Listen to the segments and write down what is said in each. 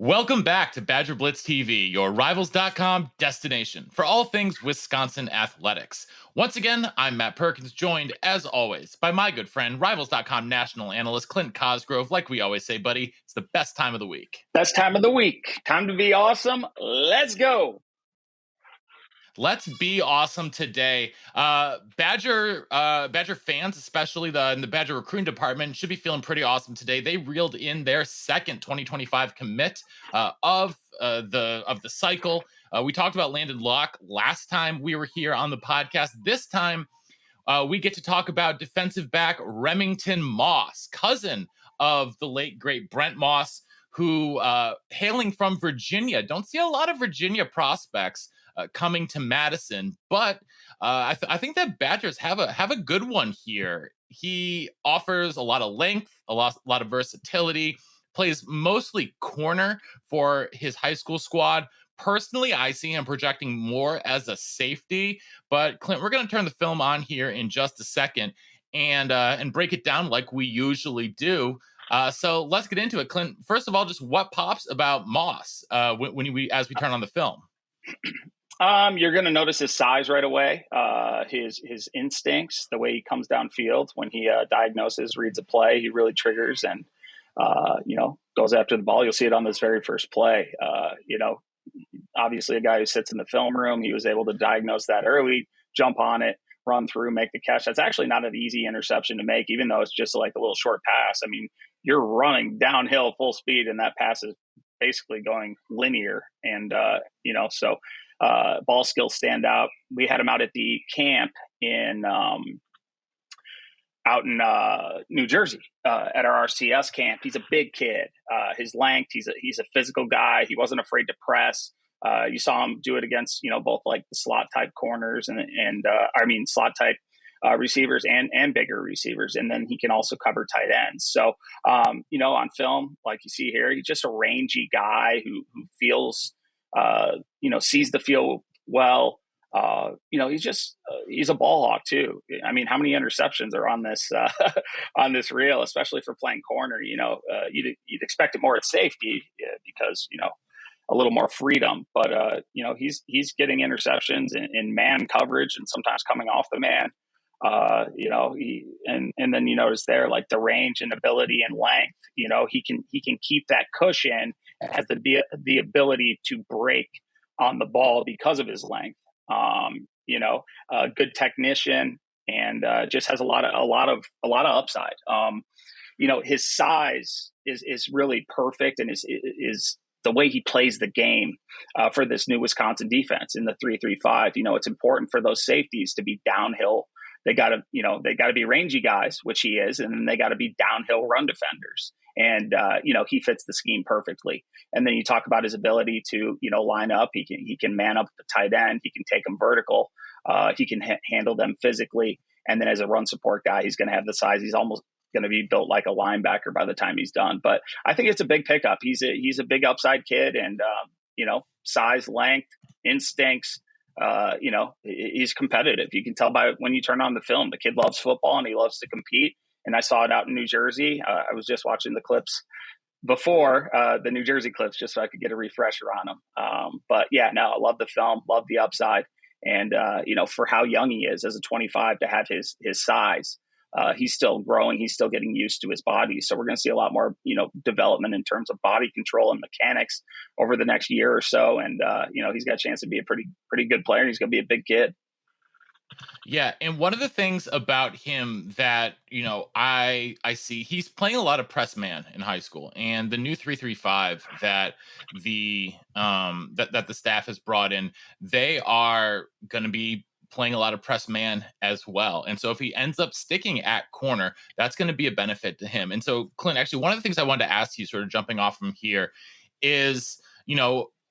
Welcome back to BadgerBlitz TV, your Rivals.com destination for all things Wisconsin athletics. Once again, I'm Matt Perkins, joined, as always, by my good friend, Rivals.com national analyst Clint Cosgrove. Like we always say, buddy, it's the best time of the week. Best time of the week. Time to be awesome. Let's go. Let's be awesome today. Badger fans, especially in the Badger recruiting department, should be feeling pretty awesome today. They reeled in their second 2025 commit of the cycle. We talked about Landon Locke last time we were here on the podcast. This time, we get to talk about defensive back Remington Moss, cousin of the late great Brent Moss, who hailing from Virginia. Don't see a lot of Virginia prospects coming to Madison, but I think that Badgers have a good one here. He offers a lot of length, a lot of versatility, plays mostly corner for his high school squad. Personally, I see him projecting more as a safety, but Clint, we're going to turn the film on here in just a second and break it down like we usually do. So let's get into it, Clint. First of all, just what pops about Moss as we turn on the film? You're going to notice his size right away, his instincts, the way he comes downfield when he diagnoses, reads a play, he really triggers and, goes after the ball. You'll see it on this very first play. Obviously a guy who sits in the film room, he was able to diagnose that early, jump on it, run through, make the catch. That's actually not an easy interception to make, even though it's just like a little short pass. I mean, you're running downhill full speed and that pass is basically going linear. And, ball skills stand out. We had him out at the camp out in New Jersey at our RCS camp. He's a big kid. His length, he's a physical guy. He wasn't afraid to press. You saw him do it against, both like the slot type corners and slot type receivers and bigger receivers. And then he can also cover tight ends. So, on film, like you see here, he's just a rangy guy who feels, sees the field well. He's a ball hawk too. I mean, how many interceptions are on this on this reel, especially for playing corner? You'd expect it more at safety because a little more freedom. But he's getting interceptions in man coverage and sometimes coming off the man. And then you notice there like the range and ability and length. He can keep that cushion and has the ability to break on the ball because of his length. Good technician and just has a lot of upside. His size is really perfect and is the way he plays the game for this new Wisconsin defense in the 3-3-5. It's important for those safeties to be downhill. They got to be rangy guys, which he is, and then they got to be downhill run defenders. And he fits the scheme perfectly. And then you talk about his ability to line up. He can man up the tight end. He can take them vertical. He can handle them physically. And then as a run support guy, he's going to have the size. He's almost going to be built like a linebacker by the time he's done. But I think it's a big pickup. He's a big upside kid, and size, length, instincts. He's competitive. You can tell by when you turn on the film, the kid loves football and he loves to compete. And I saw it out in New Jersey. I was just watching the clips before the New Jersey clips, just so I could get a refresher on them. I love the film, love the upside. And, for how young he is as a 25 to have his size, he's still growing. He's still getting used to his body. So we're going to see a lot more, development in terms of body control and mechanics over the next year or so. And, he's got a chance to be a pretty good player. He's going to be a big kid. Yeah, and one of the things about him that, I see, he's playing a lot of press man in high school, and the new 3-3-5 that the staff has brought in, they are going to be playing a lot of press man as well. And so if he ends up sticking at corner, that's going to be a benefit to him. And so, Clint, actually, one of the things I wanted to ask you, sort of jumping off from here, is,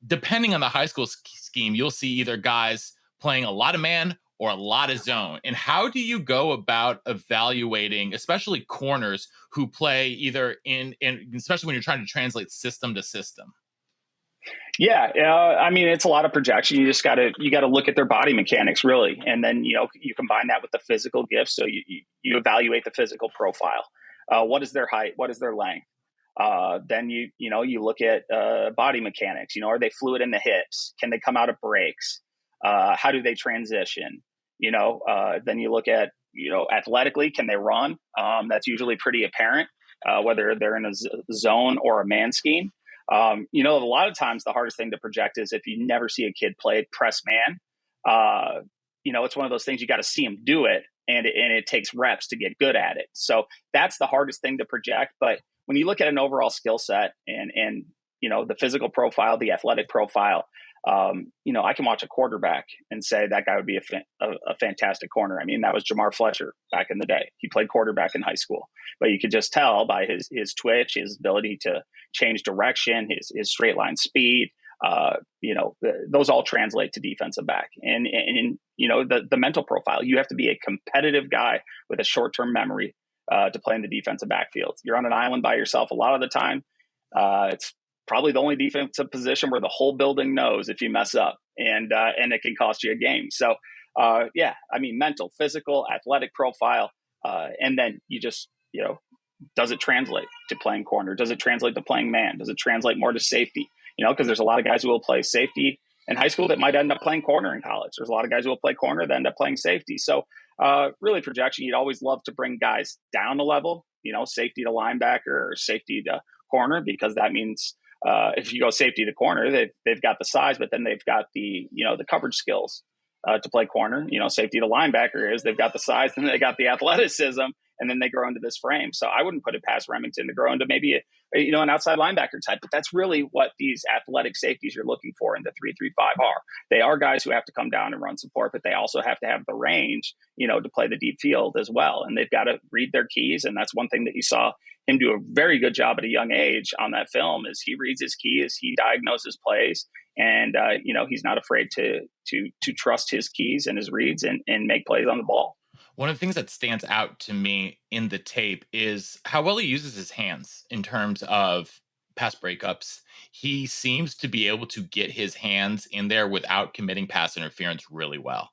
depending on the high school scheme, you'll see either guys playing a lot of man or a lot of zone. And how do you go about evaluating, especially corners who play either in especially when you're trying to translate system to system? Yeah. It's a lot of projection. You just gotta look at their body mechanics really. And then, you combine that with the physical gifts. So you evaluate the physical profile. What is their height? What is their length? Then you look at body mechanics. Are they fluid in the hips? Can they come out of breaks? How do they transition? Then you look at athletically, can they run? That's usually pretty apparent, whether they're in a zone or a man scheme. A lot of times the hardest thing to project is if you never see a kid play press man. It's one of those things you got to see them do it, and it takes reps to get good at it. So that's the hardest thing to project. But when you look at an overall skill set and the physical profile, the athletic profile, I can watch a quarterback and say that guy would be a fantastic corner. I mean, that was Jamar Fletcher back in the day. He played quarterback in high school, but you could just tell by his twitch, his ability to change direction, his straight line speed. Those all translate to defensive back, and the mental profile. You have to be a competitive guy with a short term memory to play in the defensive backfield. You're on an island by yourself a lot of the time. It's probably the only defensive position where the whole building knows if you mess up, and it can cost you a game. So, mental, physical, athletic profile, and then you just, does it translate to playing corner? Does it translate to playing man? Does it translate more to safety? Because there's a lot of guys who will play safety in high school that might end up playing corner in college. There's a lot of guys who will play corner that end up playing safety. So, really projection, you'd always love to bring guys down a level, safety to linebacker or safety to corner, because that means if you go safety to corner, they've got the size, but then they've got the coverage skills to play corner. Safety to linebacker is they've got the size and they got the athleticism, and then they grow into this frame. So I wouldn't put it past Remington to grow into maybe an outside linebacker type. But that's really what these athletic safeties you're looking for in the 3-3-5 are. They are guys who have to come down and run support, but they also have to have the range, to play the deep field as well. And they've got to read their keys. And that's one thing that you saw him do a very good job at a young age on that film is he reads his keys, he diagnoses plays, and he's not afraid to trust his keys and his reads and make plays on the ball. One of the things that stands out to me in the tape is how well he uses his hands in terms of pass breakups. He seems to be able to get his hands in there without committing pass interference really well.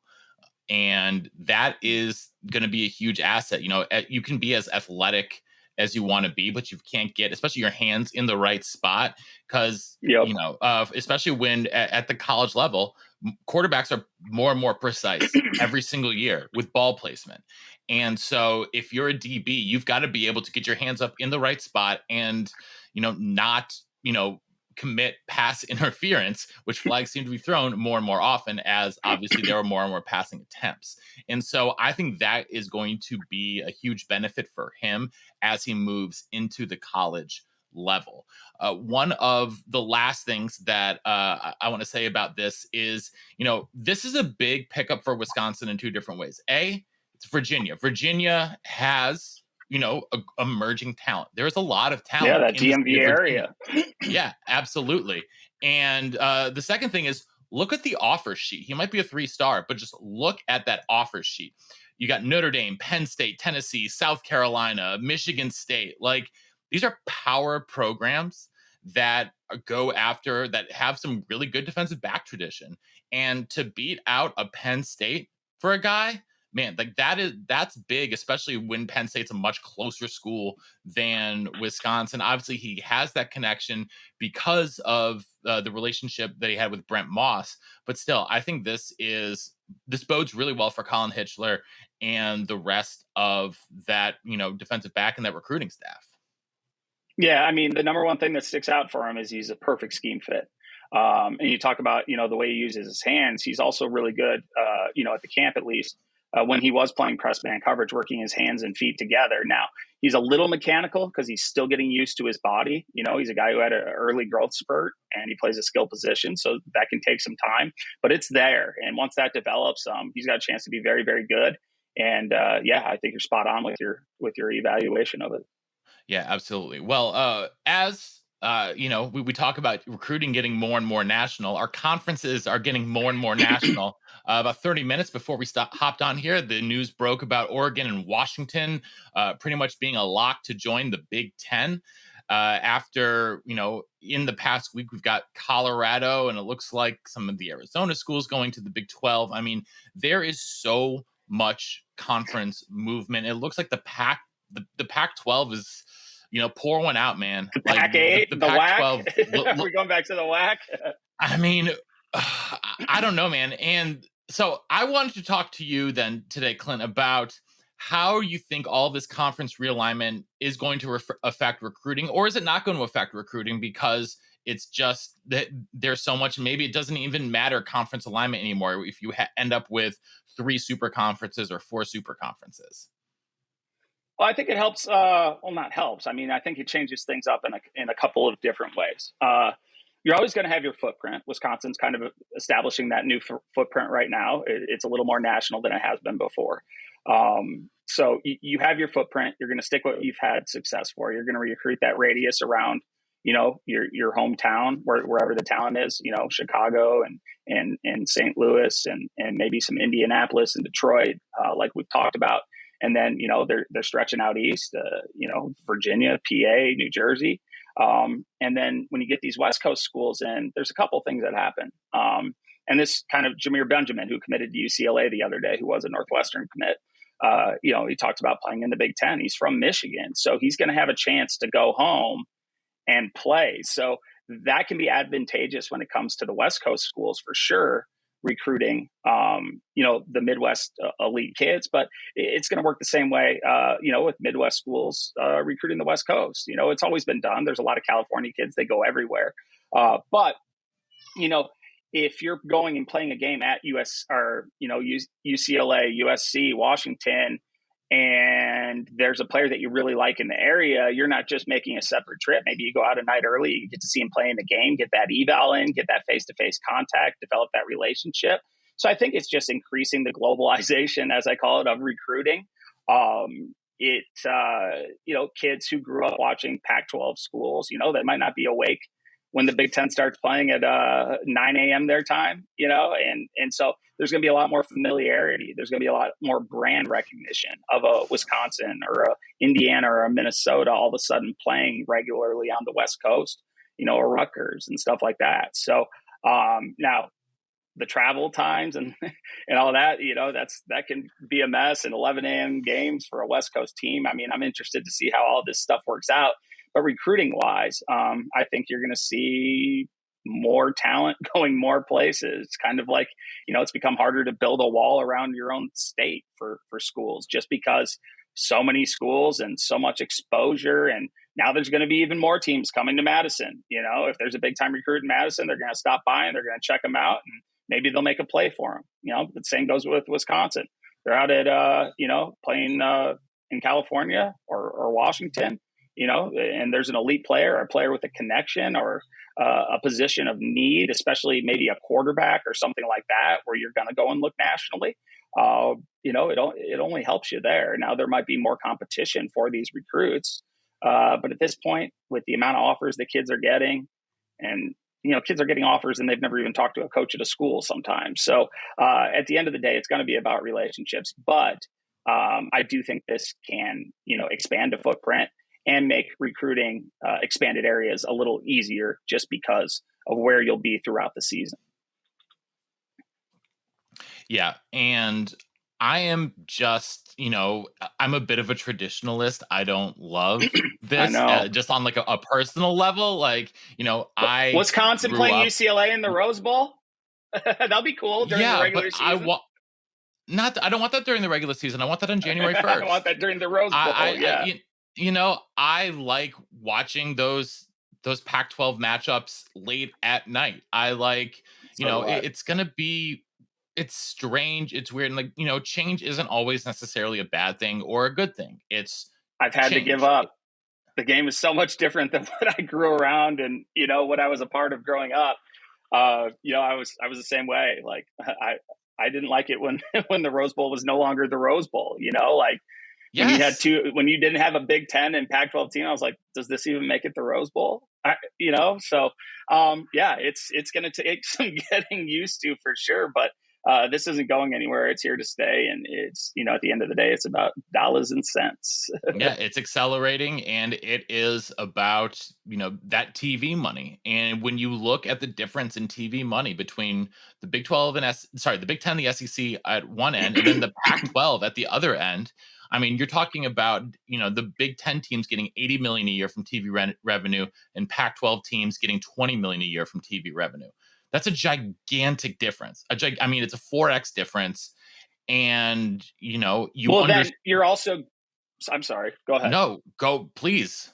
And that is going to be a huge asset. You can be as athletic as you want to be, but you can't get, especially your hands in the right spot. Because, especially when at the college level, quarterbacks are more and more precise every single year with ball placement. And so if you're a DB, you've got to be able to get your hands up in the right spot and, not, commit pass interference, which flags seem to be thrown more and more often as obviously there are more and more passing attempts. And so I think that is going to be a huge benefit for him as he moves into the college level. One of the last things that I want to say about this is, this is a big pickup for Wisconsin in two different ways. It's Virginia. Virginia has emerging talent. There's a lot of talent. Yeah, that DMV area. Yeah, absolutely. And the second thing is look at the offer sheet. He might be a 3-star, but just look at that offer sheet. You got Notre Dame, Penn State, Tennessee, South Carolina, Michigan State. Like, these are power programs that have some really good defensive back tradition. And to beat out a Penn State for a guy, man, like that's big, especially when Penn State's a much closer school than Wisconsin. Obviously, he has that connection because of the relationship that he had with Brent Moss. But still, I think this bodes really well for Colin Hitchler and the rest of that, defensive back and that recruiting staff. Yeah, I mean, the number one thing that sticks out for him is he's a perfect scheme fit. And you talk about, the way he uses his hands. He's also really good, at the camp at least, when he was playing press man coverage, working his hands and feet together. Now, he's a little mechanical because he's still getting used to his body. He's a guy who had an early growth spurt and he plays a skill position. So that can take some time, but it's there. And once that develops, he's got a chance to be very, very good. And I think you're spot on with your evaluation of it. Yeah, absolutely. Well, as we talk about recruiting getting more and more national. Our conferences are getting more and more national. About 30 minutes before we hopped on here, the news broke about Oregon and Washington pretty much being a lock to join the Big Ten. After, in the past week, we've got Colorado, and it looks like some of the Arizona schools going to the Big 12. I mean, there is so much conference movement. It looks like the Pac-12 is pour one out, man. The Like Pac-8, the the WAC. Pac-12. Are we going back to the WAC? I mean, I don't know, man. And so I wanted to talk to you then today, Clint, about how you think all this conference realignment is going to affect recruiting, or is it not going to affect recruiting because it's just that there's so much, maybe it doesn't even matter conference alignment anymore if you end up with 3 super conferences or 4 super conferences. Well, I think it helps. Not helps. I mean, I think it changes things up in a couple of different ways. You're always going to have your footprint. Wisconsin's kind of establishing that new footprint right now. It's a little more national than it has been before. So you have your footprint. You're going to stick what you've had success for. You're going to recruit that radius around, your hometown, wherever the talent is. Chicago and St. Louis and maybe some Indianapolis and Detroit, like we've talked about. And then, they're stretching out east, Virginia, PA, New Jersey. And then when you get these West Coast schools in, there's a couple things that happen. And this kind of Jameer Benjamin, who committed to UCLA the other day, who was a Northwestern commit, he talks about playing in the Big Ten. He's from Michigan, so he's going to have a chance to go home and play. So that can be advantageous when it comes to the West Coast schools for sure, recruiting, the Midwest elite kids, but it's going to work the same way, with Midwest schools recruiting the West Coast. It's always been done. There's a lot of California kids. They go everywhere. But if you're going and playing a game at UCLA, USC, Washington, and there's a player that you really like in the area, you're not just making a separate trip. Maybe you go out a night early, you get to see him play in the game, get that eval in, get that face-to-face contact, develop that relationship. So I think it's just increasing the globalization, as I call it, of recruiting. Kids who grew up watching Pac-12 schools, they might not be awake when the Big Ten starts playing at 9 a.m. their time, and so there's going to be a lot more familiarity. There's going to be a lot more brand recognition of a Wisconsin or a Indiana or a Minnesota all of a sudden playing regularly on the West Coast, or Rutgers and stuff like that. So now the travel times and all that, that can be a mess, and 11 a.m. games for a West Coast team. I mean, I'm interested to see how all this stuff works out. But recruiting wise, I think you're going to see more talent going more places. It's kind of like, it's become harder to build a wall around your own state for schools, just because so many schools and so much exposure. And now there's going to be even more teams coming to Madison. If there's a big time recruit in Madison, they're going to stop by and they're going to check them out, and maybe they'll make a play for them. The same goes with Wisconsin. They're out at, playing in California or Washington. And there's an elite player, or a player with a connection, or a position of need, especially maybe a quarterback or something like that, where you're going to go and look nationally. It only helps you there. Now there might be more competition for these recruits, but at this point, with the amount of offers the kids are getting, and kids are getting offers and they've never even talked to a coach at a school sometimes. So at the end of the day, it's going to be about relationships. But I do think this can, expand a footprint and make recruiting expanded areas a little easier, just because of where you'll be throughout the season. Yeah. And I am just, I'm a bit of a traditionalist. I don't love this just on like a personal level. Like, I Wisconsin playing UCLA in the Rose Bowl. That'll be cool during the regular season. I don't want that during the regular season. I want that on January 1st. I want that during the Rose Bowl. I like watching those Pac-12 matchups late at night. I like, it's going to be, it's strange. It's weird. And like, change isn't always necessarily a bad thing or a good thing. I've had to give up. The game is so much different than what I grew around and, what I was a part of growing up. I was the same way. Like I didn't like it when the Rose Bowl was no longer the Rose Bowl, Yes. When you didn't have a Big Ten and Pac-12 team, I was like, does this even make it the Rose Bowl? So it's going to take some getting used to for sure. But This isn't going anywhere. It's here to stay. And it's, at the end of the day, it's about dollars and cents. Yeah, it's accelerating, and it is about, that TV money. And when you look at the difference in TV money between the Big 12 and the Big 10, the SEC at one end, and then the Pac-12 at the other end, I mean, you're talking about, the Big 10 teams getting 80 million a year from TV revenue, and Pac-12 teams getting 20 million a year from TV revenue. That's a gigantic difference. I mean, it's a 4x difference. And, well, then you're also, I'm sorry, go ahead. No, go, please.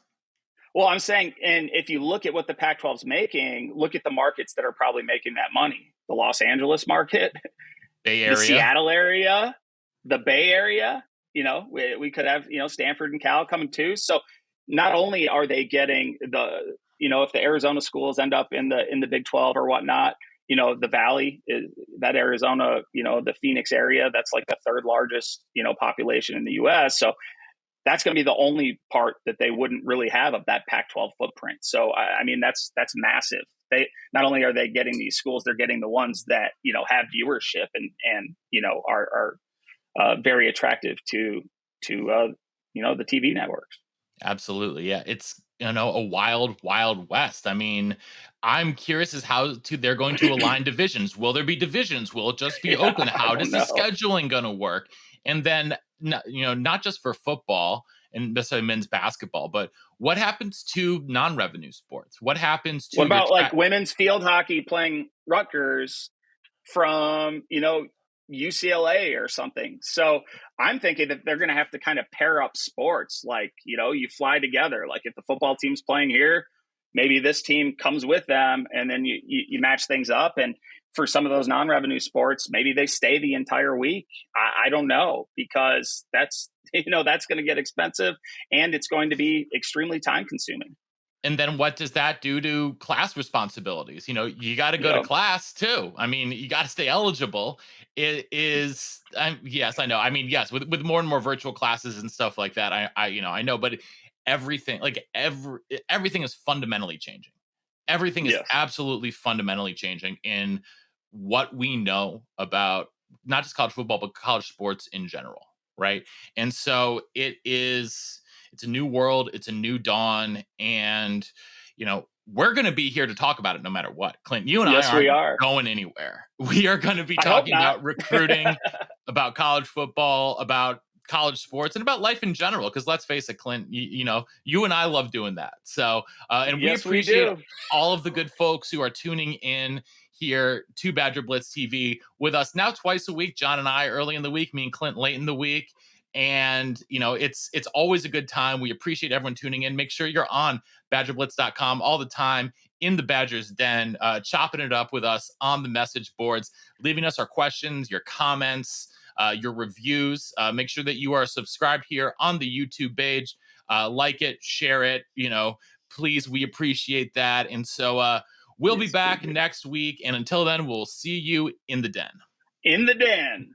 Well, I'm saying, and if you look at what the Pac-12 is making, look at the markets that are probably making that money. The Los Angeles market, Bay Area, the Seattle area, the Bay Area. We could have, Stanford and Cal coming too. So not only are they getting if the Arizona schools end up in the Big 12 or whatnot, the Valley, that Arizona, the Phoenix area, that's like the third largest, population in the U.S. So that's going to be the only part that they wouldn't really have of that Pac-12 footprint. So, I mean, that's massive. They not only are they getting these schools, they're getting the ones that, have viewership and are very attractive to the TV networks. Absolutely. Yeah. It's, a wild, wild west. I mean, I'm curious as they're going to align divisions. Will there be divisions? Will it just be open? How does the scheduling going to work? And then, not just for football and necessarily men's basketball, but what happens to non-revenue sports? What happens to what about like women's field hockey playing Rutgers from, UCLA or something? So I'm thinking that they're going to have to kind of pair up sports. Like, you fly together. Like if the football team's playing here, maybe this team comes with them and then you match things up. And for some of those non-revenue sports, maybe they stay the entire week. I don't know, because that's going to get expensive and it's going to be extremely time consuming. And then what does that do to class responsibilities? You got to go to class too. I mean, you got to stay eligible. It is, yes, I know. I mean, yes, with more and more virtual classes and stuff like that, I know, but everything, everything is fundamentally changing. Everything is absolutely fundamentally changing in what we know about not just college football, but college sports in general. Right. And so it's a new world. It's a new dawn. And, we're going to be here to talk about it no matter what. Clint, you and I aren't going anywhere. We are going to be talking about recruiting, about college football, about college sports, and about life in general. Because let's face it, Clint, you and I love doing that. So, and we appreciate all of the good folks who are tuning in here to BadgerBlitz TV with us now twice a week. John and I early in the week, me and Clint late in the week. And, it's always a good time. We appreciate everyone tuning in. Make sure you're on BadgerBlitz.com all the time in the Badgers Den, chopping it up with us on the message boards, leaving us our questions, your comments, your reviews. Make sure that you are subscribed here on the YouTube page. Like it, share it, please. We appreciate that. And so we'll be back next week. And until then, we'll see you in the den. In the den.